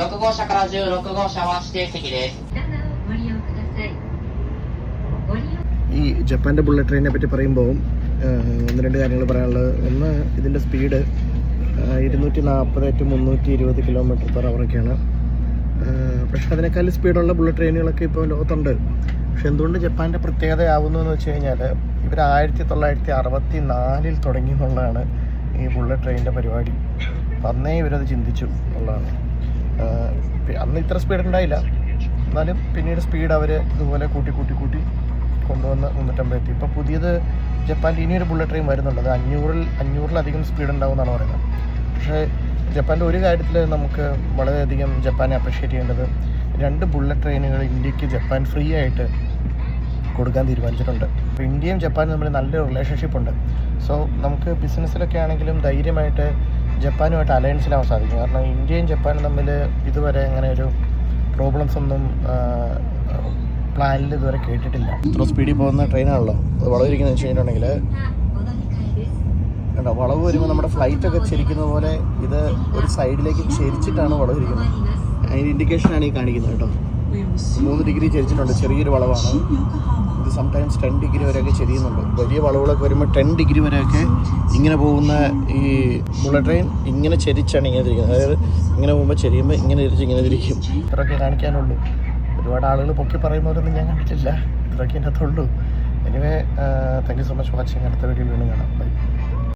6号車から16号車は指定席です。ഈ ജപ്പാൻ്റെ bullet ട്രെയിനിനെ പറ്റി പറയുമ്പോൾ ഒന്ന് രണ്ട് കാര്യങ്ങൾ പറയാനുള്ളത്. ഒന്ന്, ഇതിൻ്റെ സ്പീഡ് 240 to 320 km/h. പക്ഷേ അതിനേക്കാൾ സ്പീഡുള്ള ബുള്ളറ്റ് ട്രെയിനുകളൊക്കെ ഇപ്പോൾ ലോകത്തുണ്ട്. പക്ഷെ എന്തുകൊണ്ട് ജപ്പാൻ്റെ പ്രത്യേകതയാവുന്നു എന്ന് വെച്ച് കഴിഞ്ഞാൽ ഇവർ 1964 തുടങ്ങി എന്നുള്ളതാണ് ഈ ബുള്ളറ്റ് ട്രെയിനിൻ്റെ പരിപാടി. അന്നേ ഇവരത് ചിന്തിച്ചു എന്നുള്ളതാണ്. അന്ന് ഇത്ര സ്പീഡ് ഉണ്ടായില്ല, എന്നാലും പിന്നീട് സ്പീഡ് അവർ ഇതുപോലെ കൂട്ടി കൊണ്ടുവന്ന് 350 എത്തി. ഇപ്പോൾ പുതിയത് ജപ്പാൻ്റെ ഇനിയൊരു ബുള്ളറ്റ് ട്രെയിൻ വരുന്നുണ്ട്. അത് 500-ലധികം സ്പീഡ് ഉണ്ടാവും എന്നാണ് പറയുന്നത്. പക്ഷേ ജപ്പാൻ്റെ ഒരു കാര്യത്തിൽ നമുക്ക് വളരെയധികം ജപ്പാനെ അപ്രിഷ്യേറ്റ് ചെയ്യേണ്ടത്, 2 ബുള്ളറ്റ് ട്രെയിനുകൾ ഇന്ത്യക്ക് ജപ്പാൻ ഫ്രീ ആയിട്ട് കൊടുക്കാൻ തീരുമാനിച്ചിട്ടുണ്ട്. അപ്പോൾ ഇന്ത്യയും ജപ്പാനും തമ്മിൽ നല്ലൊരു റിലേഷൻഷിപ്പ് ഉണ്ട്. സോ നമുക്ക് ബിസിനസ്സിലൊക്കെ ആണെങ്കിലും ധൈര്യമായിട്ട് ജപ്പാനുമായിട്ട് അലയൻസിലാവാൻ സാധിക്കും. കാരണം ഇന്ത്യയും ജപ്പാനും തമ്മിൽ ഇതുവരെ അങ്ങനെ ഒരു പ്രോബ്ലംസ് ഒന്നും പ്ലാനിൽ ഇതുവരെ കേട്ടിട്ടില്ല. ഇത്ര സ്പീഡിൽ പോകുന്ന ട്രെയിനാണല്ലോ. അത് വളവിരിക്കുന്നത് വെച്ച് കഴിഞ്ഞിട്ടുണ്ടെങ്കിൽ കണ്ടോ, വളവ് വരുമ്പോൾ നമ്മുടെ ഫ്ലൈറ്റൊക്കെ ചെരിക്കുന്ന പോലെ ഇത് ഒരു സൈഡിലേക്ക് ചെരിച്ചിട്ടാണ് വളവിരിക്കുന്നത്. അതിൻ്റെ ഇൻഡിക്കേഷനാണ് ഈ കാണിക്കുന്നത് കേട്ടോ. 3 ഡിഗ്രി ചെരിച്ചിട്ടുണ്ട്. ചെറിയൊരു വളവാണ് ഇത്. സംടൈംസ് 10 ഡിഗ്രി വരെയൊക്കെ ചെരിയുന്നുണ്ട്. വലിയ വളവുകളൊക്കെ വരുമ്പോൾ 10 ഡിഗ്രി വരെയൊക്കെ ഇങ്ങനെ പോകുന്ന ഈ ബുള്ളറ്റ് ട്രെയിൻ ഇങ്ങനെ ചെരിച്ചാണ് ഇങ്ങനെ തിരിക്കുന്നത്. അതായത് ഇങ്ങനെ പോകുമ്പോൾ ചെരിയുമ്പോൾ ഇങ്ങനെ തിരിക്കും. ഇത്രയൊക്കെ കാണിക്കാനുള്ളൂ. ഒരുപാട് ആളുകൾ പൊക്കി പറയുന്നവരൊന്നും ഞാൻ കണ്ടിട്ടില്ല. ഇത്രയൊക്കെ അതിനകത്തുള്ളൂ. Anyway, thank you so much watching. അടുത്ത വീഡിയോ വീണ്ടും കാണാം. ബൈ.